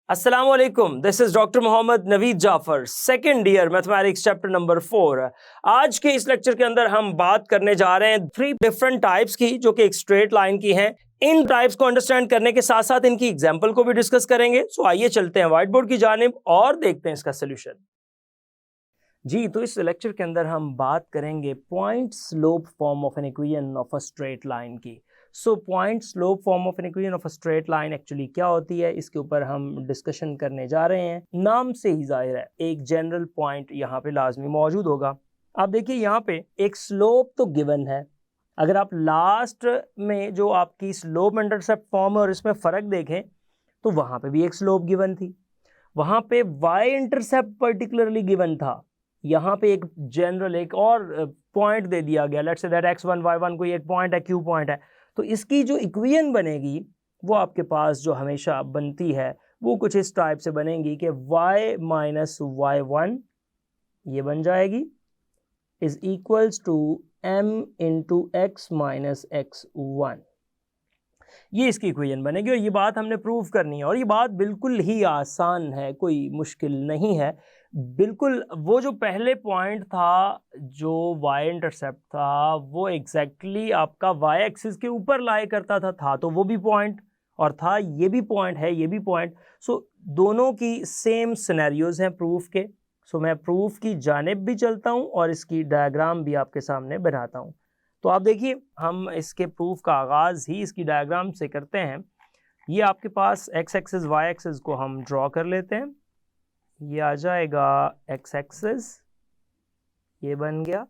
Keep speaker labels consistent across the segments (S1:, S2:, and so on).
S1: अस्सलामुअलैकुम, this is doctor Mohammad Naveed Jafar, second year mathematics chapter number 4। आज के इस लेक्चर के अंदर हम बात करने जा रहे हैं 3 डिफरेंट टाइप्स की, जो कि एक स्ट्रेट लाइन की हैं। इन टाइप्स को अंडरस्टैंड करने के साथ साथ इनकी एग्जाम्पल को भी डिस्कस करेंगे। सो आइए चलते हैं व्हाइट बोर्ड की जानिब और देखते हैं इसका सोल्यूशन। जी, तो इस लेक्चर के अंदर हम बात करेंगे point slope form of an equation of a straight line की। So point slope form of an equation of a straight line actually क्या होती है, इसके ऊपर हम डिस्कशन करने जा रहे हैं। नाम से ही जाहिर है एक जनरल पॉइंट यहाँ पे लाजमी मौजूद होगा। आप देखिए यहाँ पे एक स्लोप तो गिवन है। अगर आप लास्ट में जो आपकी स्लोप इंटरसेप्ट फॉर्म है और इसमें फ़र्क देखें तो वहाँ पे भी एक स्लोप गिवन थी, वहाँ पे वाई इंटरसेप्ट पर्टिकुलरली गिवन था। यहाँ पे एक जनरल एक और पॉइंट दे दिया गया, let's say that x1 y1 कोई एक पॉइंट है, q पॉइंट है। तो इसकी जो इक्वेशन बनेगी वो आपके पास जो हमेशा बनती है वो कुछ इस टाइप से बनेगी कि y माइनस y1 ये बन जाएगी is equals to m into x minus x1। ये इसकी इक्वेशन बनेगी और ये बात हमने प्रूव करनी है। और ये बात बिल्कुल ही आसान है, कोई मुश्किल नहीं है। बिल्कुल वो जो पहले पॉइंट था, जो y इंटरसेप्ट था, वो एग्जैक्टली आपका y एक्सिस के ऊपर लाई करता था तो वो भी पॉइंट, और था ये भी पॉइंट है, ये भी पॉइंट। सो दोनों की सेम सिनेरियोज हैं प्रूफ के। सो मैं प्रूफ की जानिब भी चलता हूँ और इसकी डायग्राम भी आपके सामने बनाता हूँ। तो आप देखिए, हम इसके प्रूफ का आगाज़ ही इसकी डायग्राम से करते हैं। ये आपके पास x एक्सिस y एक्सिस को हम ड्रॉ कर लेते हैं। ये आ जाएगा x एक्सिस, ये बन गया,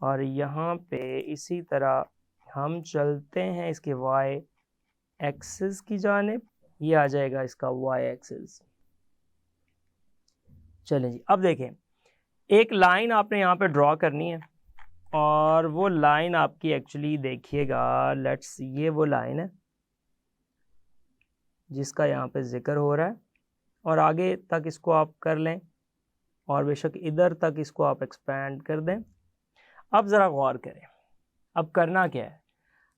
S1: और यहाँ पे इसी तरह हम चलते हैं इसके y एक्सिस की जानिब, ये आ जाएगा इसका y एक्सिस। चलें जी, अब देखें, एक लाइन आपने यहाँ पे ड्रॉ करनी है और वो लाइन आपकी एक्चुअली देखिएगा, लेट्स ये वो लाइन है जिसका यहाँ पे जिक्र हो रहा है, और आगे तक इसको आप कर लें और बेशक इधर तक इसको आप एक्सपेंड कर दें। अब ज़रा गौर करें, अब करना क्या है।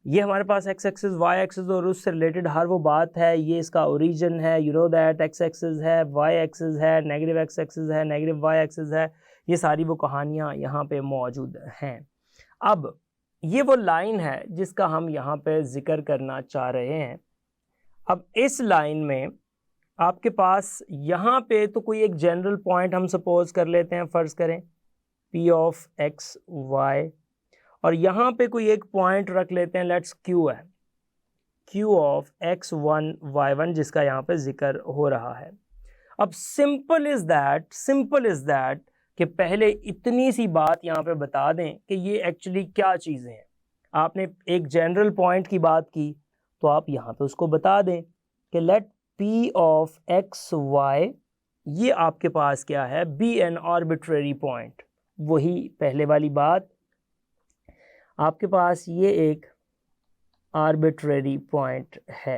S1: ये हमारे पास x एक्सिस y एक्सिस और उससे रिलेटेड हर वो बात है। ये इसका ओरिजिन है, you know that x axis है, y एक्सिस है, नेगेटिव x एक्सिस है, नेगेटिव y एक्सिस है। ये सारी वो कहानियाँ यहाँ पे मौजूद हैं। अब ये वो लाइन है जिसका हम यहाँ पे जिक्र करना चाह रहे हैं। अब इस लाइन में आपके पास यहाँ पे तो कोई एक जनरल पॉइंट हम सपोज कर लेते हैं, फ़र्ज़ करें p ऑफ x y, और यहाँ पे कोई एक पॉइंट रख लेते हैं, लेट्स q है, q ऑफ x1 y1 जिसका यहाँ पे जिक्र हो रहा है। अब सिंपल इज़ दैट कि पहले इतनी सी बात यहाँ पे बता दें कि ये एक्चुअली क्या चीज़ें हैं। आपने एक जनरल पॉइंट की बात की तो आप यहाँ पे उसको बता दें कि let p of x y, ये आपके पास क्या है, बी एन आर्बिट्रेरी पॉइंट। वही पहले वाली बात, आपके पास ये एक आर्बिट्रेरी पॉइंट है।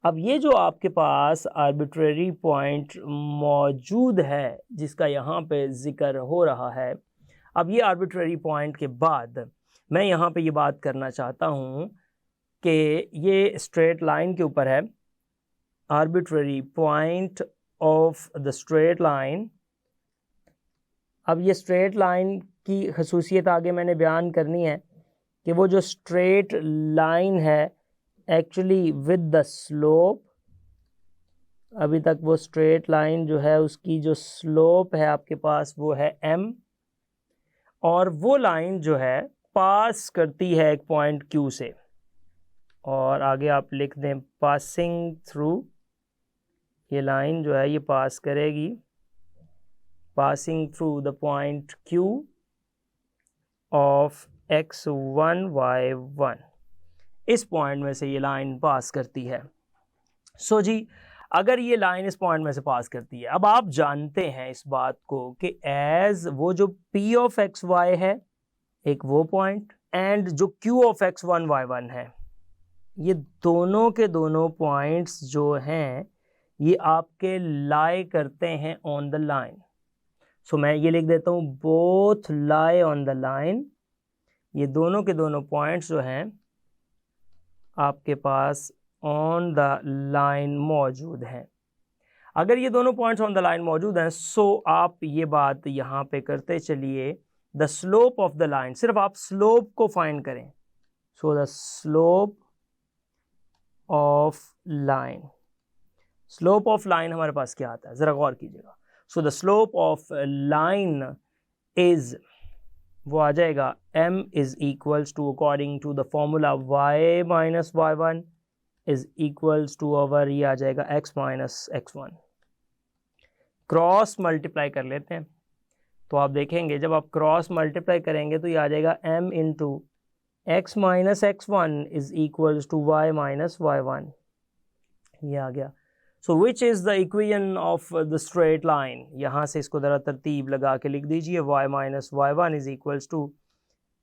S1: अब ये जो आपके पास आर्बिट्रेरी पॉइंट मौजूद है जिसका यहाँ पे ज़िक्र हो रहा है, अब ये आर्बिट्रेरी पॉइंट के बाद मैं यहाँ पे ये बात करना चाहता हूँ कि ये स्ट्रेट लाइन के ऊपर है, arbitrary point of the straight line. अब ये स्ट्रेट लाइन की खसूसियत आगे मैंने बयान करनी है कि वो जो स्ट्रेट लाइन है एक्चुअली विद द स्लोप, अभी तक वो स्ट्रेट लाइन जो है उसकी जो स्लोप है आपके पास वो है m, और वो लाइन जो है पास करती है एक पॉइंट q से, और आगे आप लिख दें पासिंग थ्रू। ये लाइन जो है ये पास करेगी, passing through the point q of x1 y1। इस पॉइंट में से ये लाइन पास करती है। सो जी, अगर ये लाइन इस पॉइंट में से पास करती है, अब आप जानते हैं इस बात को कि एज वो जो p ऑफ एक्स वाई है एक वो पॉइंट, एंड जो q ऑफ x1 y1 है, ये दोनों के दोनों पॉइंट्स जो हैं ये आपके लाई करते हैं ऑन द लाइन। सो मैं ये लिख देता हूँ, both lie on the line. ये दोनों के दोनों पॉइंट्स जो हैं आपके पास ऑन द लाइन मौजूद हैं। अगर ये दोनों पॉइंट्स ऑन द लाइन मौजूद हैं, सो आप ये बात यहाँ पे करते चलिए, the slope of the line, सिर्फ आप स्लोप को फाइंड करें। So the slope of line, slope of line हमारे पास क्या आता है, जरा गौर कीजिएगा। So the slope of line is, वो आ जाएगा m is equals to, according to the formula y minus y1 is equals to over, ये आ जाएगा x minus x1। Cross multiply कर लेते हैं, तो आप देखेंगे जब आप क्रॉस मल्टीप्लाई करेंगे तो ये आ जाएगा m into x minus x1 is equals to y minus y1, ये आ गया। So which is the equation of the straight line, यहाँ से इसको ज़रा तरतीब लगा के लिख दीजिए, y minus y1 is equals to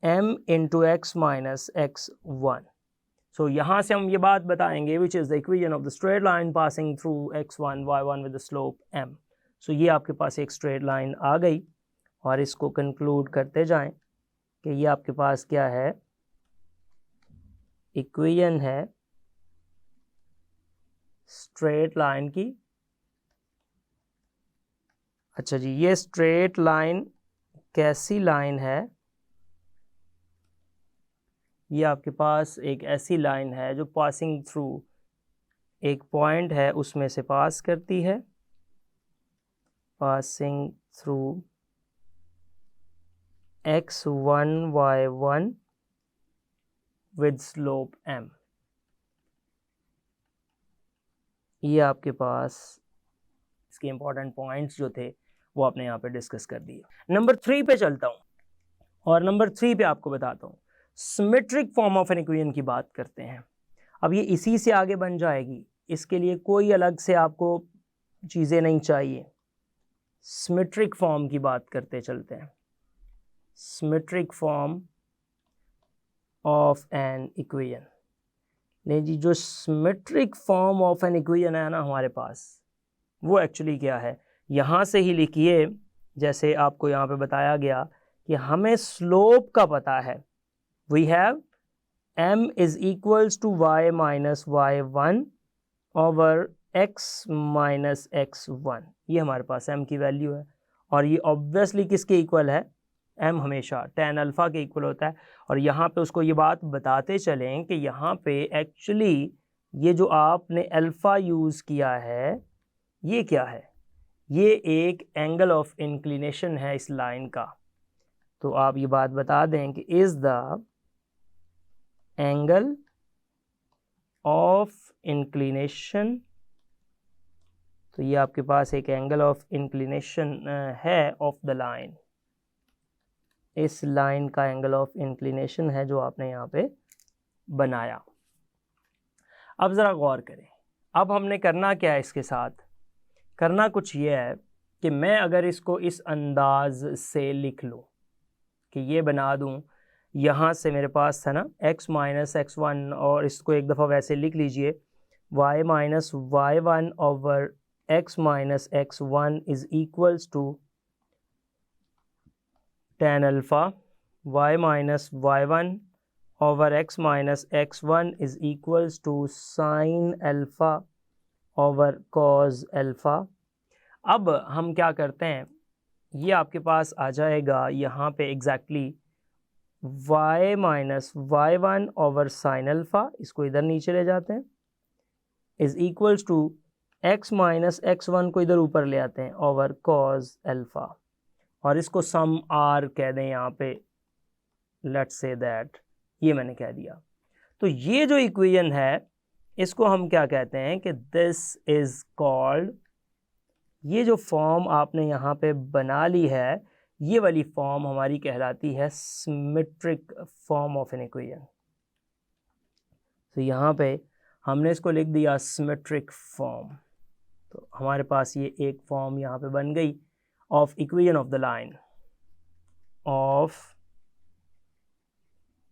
S1: m into x minus x1। So यहाँ से हम ये बात बताएंगे which is the equation of the straight line passing through x1 y1 with the slope m। So ये आपके पास एक स्ट्रेट लाइन आ गई, और इसको कंक्लूड करते जाएं कि ये आपके पास क्या है, इक्वेशन है स्ट्रेट लाइन की। अच्छा जी, ये स्ट्रेट लाइन कैसी लाइन है, ये आपके पास एक ऐसी लाइन है जो पासिंग थ्रू एक पॉइंट है उसमें से पास करती है, passing through x1 y1 with slope m। ये आपके पास इसके इंपॉर्टेंट पॉइंट्स जो थे वो आपने यहाँ पे डिस्कस कर दिए। नंबर 3 पे चलता हूँ, और नंबर 3 पे आपको बताता हूँ symmetric form of an equation की बात करते हैं। अब ये इसी से आगे बन जाएगी, इसके लिए कोई अलग से आपको चीज़ें नहीं चाहिए। सिमेट्रिक फॉर्म की बात करते चलते हैं, symmetric form of an equation. नहीं जी, जो symmetric form of an equation है ना हमारे पास, वो एक्चुअली क्या है, यहाँ से ही लिखिए, जैसे आपको यहाँ पे बताया गया कि हमें स्लोप का पता है। We have m is equals to y minus y1 over x minus x1, ये हमारे पास m की वैल्यू है, और ये ऑब्वियसली किसके इक्वल है, m हमेशा tan अल्फ़ा के इक्वल होता है। और यहाँ पे उसको ये बात बताते चलें कि यहाँ पे एक्चुअली ये जो आपने अल्फ़ा यूज़ किया है ये क्या है, ये एक एंगल ऑफ इंक्लिनेशन है इस लाइन का। तो आप ये बात बता दें कि is the angle of inclination, तो ये आपके पास एक एंगल ऑफ इंक्लिनेशन है ऑफ द लाइन, इस लाइन का एंगल ऑफ इंक्लिनेशन है जो आपने यहाँ पे बनाया। अब ज़रा गौर करें, अब हमने करना क्या है इसके साथ, करना कुछ ये है कि मैं अगर इसको इस अंदाज से लिख लूँ कि ये बना दूँ, यहाँ से मेरे पास था ना x माइनस x1, और इसको एक दफ़ा वैसे लिख लीजिए y minus y1 over x minus x1 is equals to tan alpha y minus y1 over x minus x1 is equals to sine alpha over cos alpha. अब हम क्या करते हैं, ये आपके पास आ जाएगा यहाँ पे exactly y minus y1 over sine alpha, इसको इधर नीचे ले जाते हैं, is equals to x minus x1 को इधर ऊपर ले आते हैं ओवर कॉस अल्फ़ा, और इसको सम r कह दें यहाँ पे, लेट्स से दैट, ये मैंने कह दिया। तो ये जो इक्वेशन है इसको हम क्या कहते हैं कि दिस इज़ कॉल्ड, ये जो फॉर्म आपने यहाँ पे बना ली है ये वाली फॉर्म हमारी कहलाती है symmetric form of an equation. तो यहाँ पे हमने इसको लिख दिया सिमेट्रिक फॉर्म, तो हमारे पास ये एक फॉर्म यहाँ पे बन गई of equation of the line, of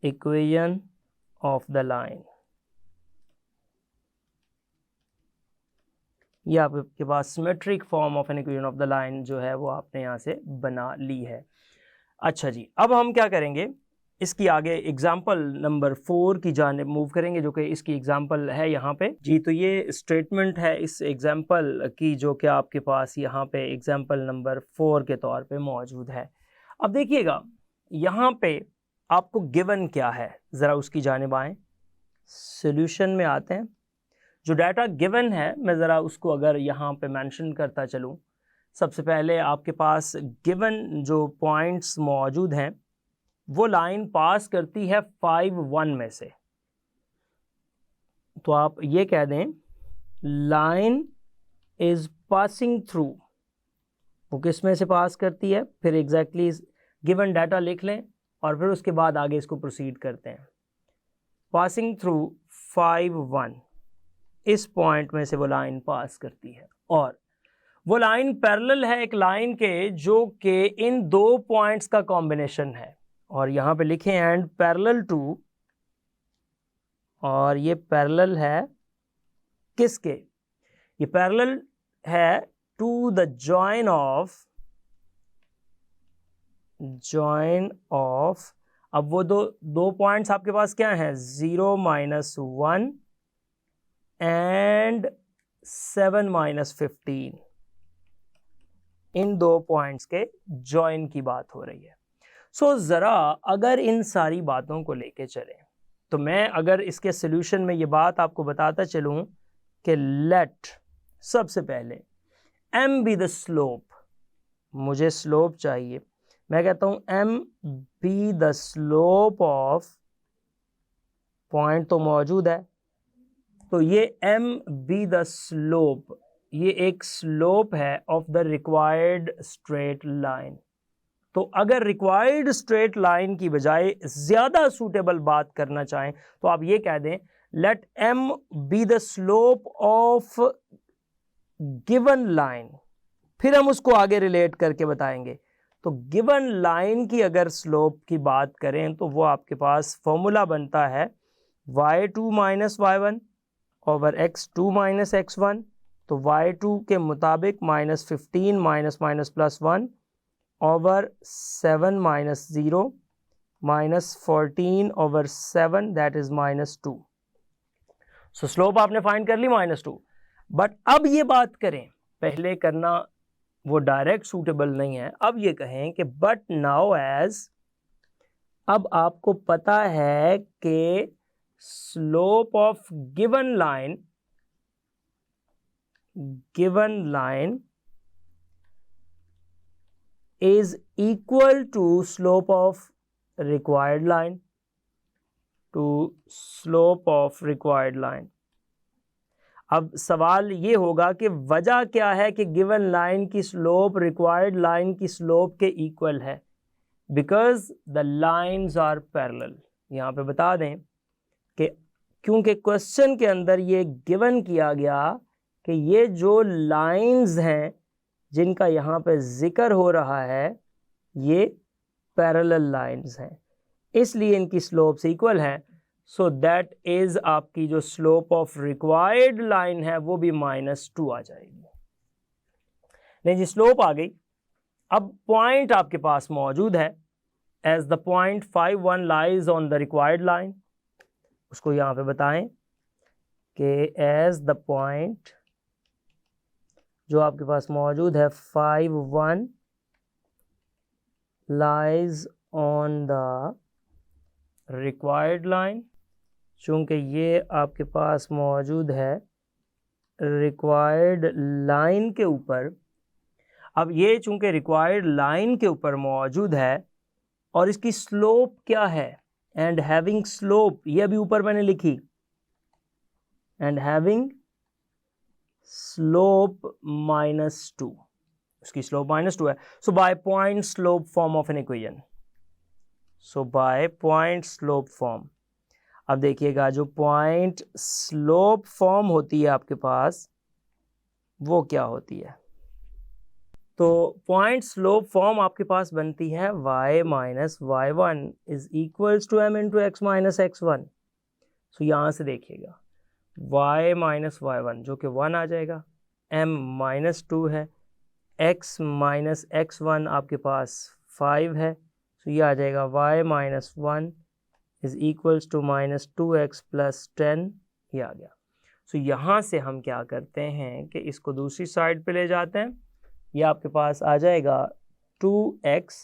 S1: equation of the line. ये आपके पास symmetric form of an equation of the line जो है वो आपने यहाँ से बना ली है। अच्छा जी, अब हम क्या करेंगे, इसकी आगे एग्जाम्पल नंबर 4 की जानिब मूव करेंगे, जो कि इसकी एग्जाम्पल है यहाँ पे जी। तो ये स्टेटमेंट है इस एग्जाम्पल की, जो कि आपके पास यहाँ पे एग्जाम्पल नंबर 4 के तौर पे मौजूद है। अब देखिएगा यहाँ पे आपको गिवन क्या है, ज़रा उसकी जानिब आएँ। सोल्यूशन में आते हैं। जो डाटा गिवन है मैं ज़रा उसको अगर यहाँ पे मेंशन करता चलूँ, सबसे पहले आपके पास गिवन जो पॉइंट्स मौजूद हैं वो लाइन पास करती है 5 1 में से। तो आप ये कह दें लाइन इज पासिंग थ्रू, वो किस में से पास करती है, फिर एग्जैक्टली गिवन डाटा लिख लें और फिर उसके बाद आगे इसको प्रोसीड करते हैं। पासिंग थ्रू 5 1, इस पॉइंट में से वो लाइन पास करती है और वो लाइन पैरेलल है एक लाइन के जो कि इन दो पॉइंट्स का कॉम्बिनेशन है। और यहाँ पे लिखें एंड पैरेलल टू, और ये पैरेलल है किसके, ये पैरेलल है टू द जॉइन ऑफ अब वो दो पॉइंट्स आपके पास क्या हैं, 0 -1 एंड 7 -15। इन दो पॉइंट्स के जॉइन की बात हो रही है। सो ज़रा अगर इन सारी बातों को लेके चलें तो मैं अगर इसके सोल्यूशन में ये बात आपको बताता चलूं कि लेट सबसे पहले m बी द स्लोप, मुझे स्लोप चाहिए, मैं कहता हूं m be the slope of, point तो मौजूद है तो ये m बी द स्लोप, ये एक स्लोप है of the required straight line. तो अगर रिक्वायर्ड स्ट्रेट लाइन की बजाय ज़्यादा सूटेबल बात करना चाहें तो आप ये कह दें let m be the slope of given line, फिर हम उसको आगे रिलेट करके बताएंगे। तो गिवन लाइन की अगर स्लोप की बात करें तो वो आपके पास फॉर्मूला बनता है y2 - y1 over x2 - x1। तो y2 के मुताबिक -15 +1 over 7 -0 -14 over 7 that is -2। So slope आपने फाइंड कर ली -2। बट अब ये बात करें, पहले करना वो डायरेक्ट सूटेबल नहीं है, अब ये कहें कि बट नाउ एज, अब आपको पता है कि slope of given line is equal to slope of required line, अब सवाल ये होगा कि वजह क्या है कि गिवन लाइन की स्लोप रिक्वायर्ड लाइन की स्लोप के इक्वल है, because the lines are parallel. यहाँ पे बता दें कि क्योंकि क्वेश्चन के अंदर ये गिवन किया गया कि ये जो लाइंस हैं जिनका यहाँ पे जिक्र हो रहा है ये पैरेलल लाइंस हैं, इसलिए इनकी स्लोप्स इक्वल हैं। सो दैट इज आपकी जो स्लोप ऑफ रिक्वायर्ड लाइन है वो भी -2 आ जाएगी। नहीं जी, स्लोप आ गई। अब पॉइंट आपके पास मौजूद है, as the point 5 1 lies on the required line, उसको यहाँ पे बताएं कि एज द पॉइंट जो आपके पास मौजूद है 5 1 lies on the required line, चूँकि ये आपके पास मौजूद है रिक्वायर्ड लाइन के ऊपर। अब ये चूँकि रिक्वायर्ड लाइन के ऊपर मौजूद है और इसकी स्लोप क्या है, एंड हैविंग स्लोप, ये अभी ऊपर मैंने लिखी, एंड हैविंग स्लोप -2, उसकी स्लोप -2 है। So by point slope form of an equation, so by point slope form. अब देखिएगा जो पॉइंट स्लोप फॉर्म होती है आपके पास वो क्या होती है, तो पॉइंट स्लोप फॉर्म आपके पास बनती है y - y1 is equals to m into x - x1। So यहाँ से देखिएगा y - y1 जो कि 1 आ जाएगा, m -2 है, x - x1 आपके पास 5 है, सो ये आ जाएगा y minus 1 is equals to minus 2x plus 10, ये आ गया। सो यहाँ से हम क्या करते हैं कि इसको दूसरी साइड पे ले जाते हैं, ये आपके पास आ जाएगा 2x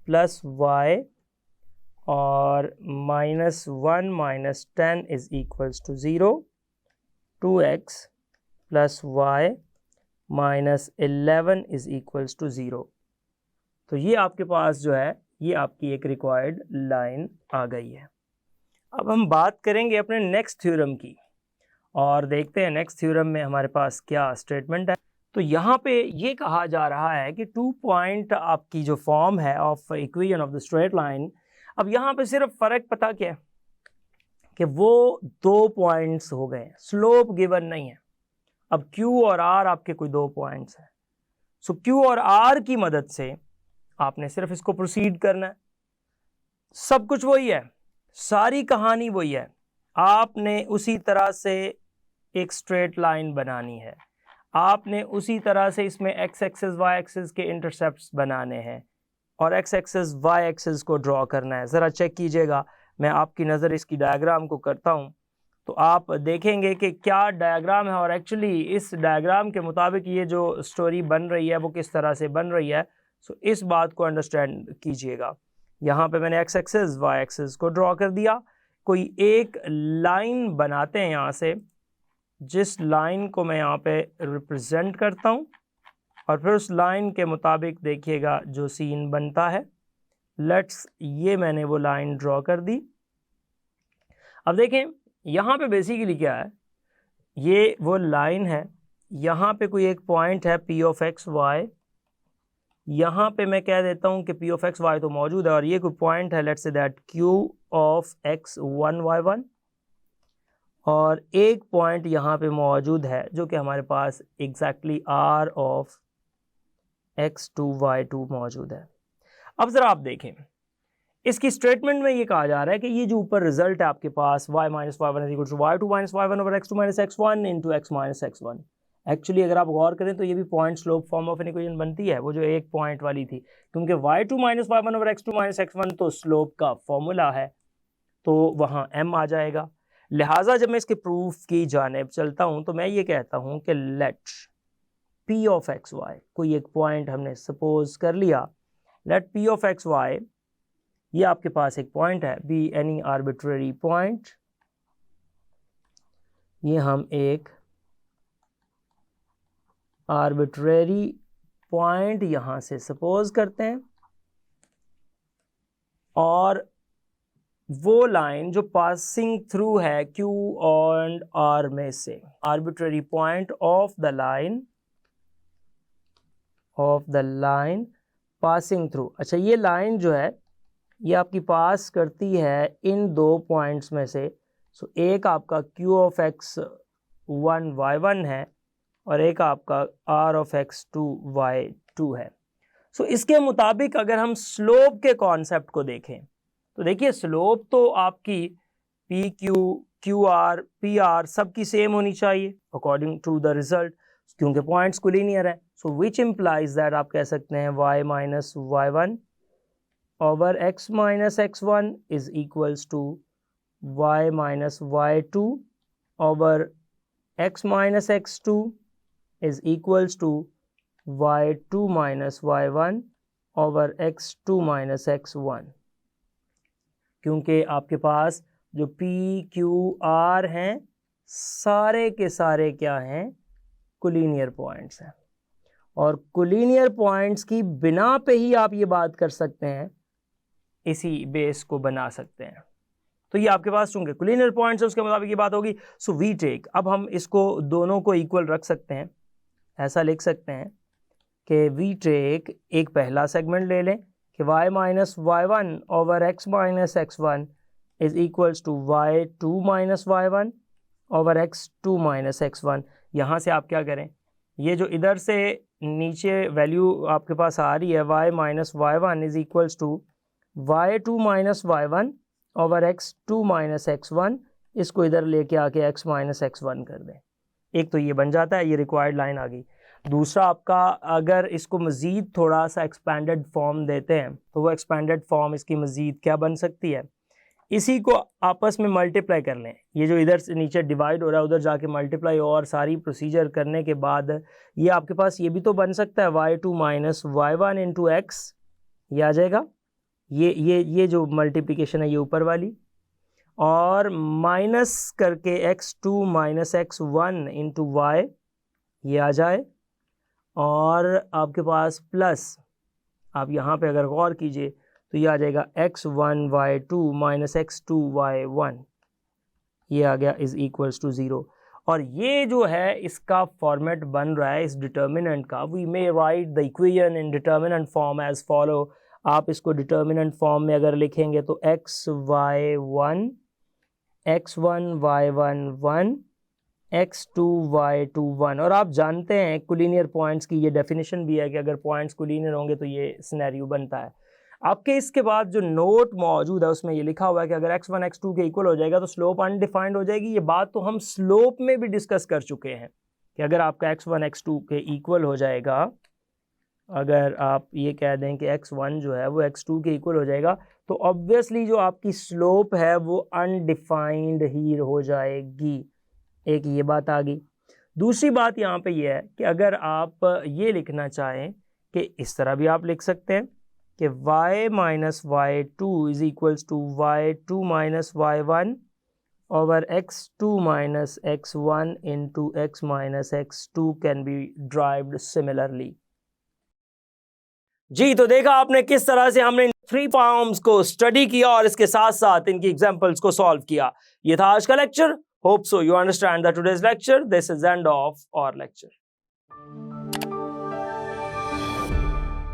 S1: प्लस y और minus 1 minus 10 is equals to 0, 2x plus y minus 11 is equals to 0। तो ये आपके पास जो है ये आपकी एक रिक्वायर्ड लाइन आ गई है। अब हम बात करेंगे अपने नेक्स्ट थ्योरम की और देखते हैं नेक्स्ट थ्योरम में हमारे पास क्या स्टेटमेंट है। तो यहाँ पे ये कहा जा रहा है कि 2 पॉइंट आपकी जो फॉर्म है of equation of the straight line, अब यहाँ पे सिर्फ फ़र्क पता क्या है कि वो 2 पॉइंट्स हो गए, स्लोप गिवन नहीं है। अब Q और R आपके कोई 2 पॉइंट्स हैं, सो Q और R की मदद से आपने सिर्फ इसको प्रोसीड करना है। सब कुछ वही है, सारी कहानी वही है। आपने उसी तरह से एक स्ट्रेट लाइन बनानी है, आपने उसी तरह से इसमें x एक्सिस y एक्सिस के इंटरसेप्ट्स बनाने हैं और x एक्सिस y एक्सिस को ड्रॉ करना है। ज़रा चेक कीजिएगा, मैं आपकी नज़र इसकी डायग्राम को करता हूँ तो आप देखेंगे कि क्या डायग्राम है और एक्चुअली इस डायग्राम के मुताबिक ये जो स्टोरी बन रही है वो किस तरह से बन रही है। सो इस बात को अंडरस्टैंड कीजिएगा। यहाँ पे मैंने x एक्सिस y एक्सिस को ड्रॉ कर दिया, कोई एक लाइन बनाते हैं यहाँ से, जिस लाइन को मैं यहाँ पे रिप्रेजेंट करता हूँ और फिर उस लाइन के मुताबिक देखिएगा जो सीन बनता है। लेट्स, ये मैंने वो लाइन ड्रॉ कर दी। अब देखें यहाँ पे बेसिकली क्या है, ये वो लाइन है, यहाँ पे कोई एक पॉइंट है p ऑफ एक्स वाई, यहाँ पे मैं कह देता हूँ कि p ऑफ एक्स वाई तो मौजूद है और ये कोई पॉइंट है let's say that q of x1 y1, और एक पॉइंट यहाँ पे मौजूद है जो कि हमारे पास exactly r of x2 y2 मौजूद है। अब ज़रा आप देखें इसकी स्टेटमेंट में ये कहा जा रहा है कि ये जो ऊपर रिजल्ट है आपके पास y minus y one is equal to y2 minus y one over x2 minus x1 into x minus x1। Actually अगर आप गौर करें तो ये भी point slope form of an equation बनती है, वो जो एक पॉइंट वाली थी, क्योंकि y2 minus y one over x2 minus x1 तो स्लोप का फॉर्मूला है, तो वहाँ m आ जाएगा। लिहाजा जब मैं इसके प्रूफ की जानिब चलता हूँ तो मैं ये कहता हूँ कि let p of x y, कोई एक पॉइंट हमने सपोज कर लिया, let p of x y, ये आपके पास एक पॉइंट है, बी एनी आर्बिट्रेरी पॉइंट, ये हम एक आर्बिट्रेरी पॉइंट यहां से सपोज करते हैं और वो लाइन जो पासिंग थ्रू है Q और R में से, arbitrary point of the line passing through. अच्छा, ये लाइन जो है ये आपकी पास करती है इन 2 पॉइंट्स में से। सो एक आपका Q ऑफ x1 y1 है और एक आपका R ऑफ x2 y2 है। सो इसके मुताबिक अगर हम स्लोप के कॉन्सेप्ट को देखें तो देखिए स्लोप तो आपकी PQ, QR, PR सबकी सेम होनी चाहिए अकॉर्डिंग टू द रिजल्ट, क्योंकि पॉइंट्स कोलिनियर है। सो विच इम्प्लाइज दैट आप कह सकते हैं y minus y1 over x minus x1 is equals to y minus y2 over x minus x2 is equals to y2 minus y1 over x2 minus x1, क्योंकि आपके पास जो p q r हैं सारे के सारे क्या हैं, कोलिनियर पॉइंट्स हैं, और कोलिनियर पॉइंट्स की बिना पे ही आप ये बात कर सकते हैं, इसी बेस को बना सकते हैं। तो ये आपके पास चूंकि कोलिनियर पॉइंट्स है उसके मुताबिक ये बात होगी। सो वी टेक, अब हम इसको दोनों को इक्वल रख सकते हैं, ऐसा लिख सकते हैं कि वी टेक एक पहला सेगमेंट ले लें कि y minus y one over x minus x1 is equals to y2 minus y one over x2 minus x1। यहाँ से आप क्या करें, ये जो इधर से नीचे वैल्यू आपके पास आ रही है y minus y one is equals to y2 minus y one over x2 minus x1, इसको इधर लेके आके x माइनस x1 कर दें। एक तो ये बन जाता है, ये रिक्वायर्ड लाइन आ गई। दूसरा आपका, अगर इसको मज़ीद थोड़ा सा एक्सपेंडेड फॉर्म देते हैं तो वो एक्सपेंडेड फॉर्म इसकी मज़ीद क्या बन सकती है, इसी को आपस में मल्टीप्लाई कर लें, ये जो इधर से नीचे डिवाइड हो रहा है उधर जाके मल्टीप्लाई, और सारी प्रोसीजर करने के बाद ये आपके पास ये भी तो बन सकता है y2 minus y1 into x, ये आ जाएगा, ये जो मल्टीप्लिकेशन है ये ऊपर वाली, और माइनस करके x2 minus x1 into Y, ये आ जाए, और आपके पास प्लस, आप यहाँ पे अगर गौर कीजिए तो ये आ जाएगा x1 y2 minus x2 y1, ये आ गया इज इक्वल्स टू 0। और ये जो है इसका फॉर्मेट बन रहा है इस डिटर्मिनेंट का, we may write the equation in determinant form as follow. आप इसको डिटर्मिनेंट फॉर्म में अगर लिखेंगे तो x1 y1 1 x2 y2 1, और आप जानते हैं कोलिनियर पॉइंट्स की ये डेफिनेशन भी है कि अगर पॉइंट्स कोलिनियर होंगे तो ये सिनेरियो बनता है। आपके इसके बाद जो नोट मौजूद है उसमें ये लिखा हुआ है कि अगर x1 x2 के इक्वल हो जाएगा तो स्लोप अनडिफाइंड हो जाएगी। ये बात तो हम स्लोप में भी डिस्कस कर चुके हैं कि अगर आपका x1 x2 के इक्वल हो जाएगा, अगर आप ये कह दें कि x1 जो है वो x2 के इक्वल हो जाएगा तो ऑब्वियसली जो आपकी स्लोप है वो अनडिफाइंड ही हो जाएगी। एक ये बात आ गई। दूसरी बात यहाँ पे ये है कि अगर आप ये लिखना चाहें कि इस तरह भी आप लिख सकते हैं कि y minus y2 is equals to y2 minus y1 over x2 minus x1 into x minus x2 can be derived similarly. जी, तो देखा आपने किस तरह से हमने थ्री फॉर्म्स को स्टडी किया और इसके साथ साथ इनकी एग्जांपल्स को सॉल्व किया। ये था आज का lecture. Hope so you understand that today's lecture. This is end of our lecture.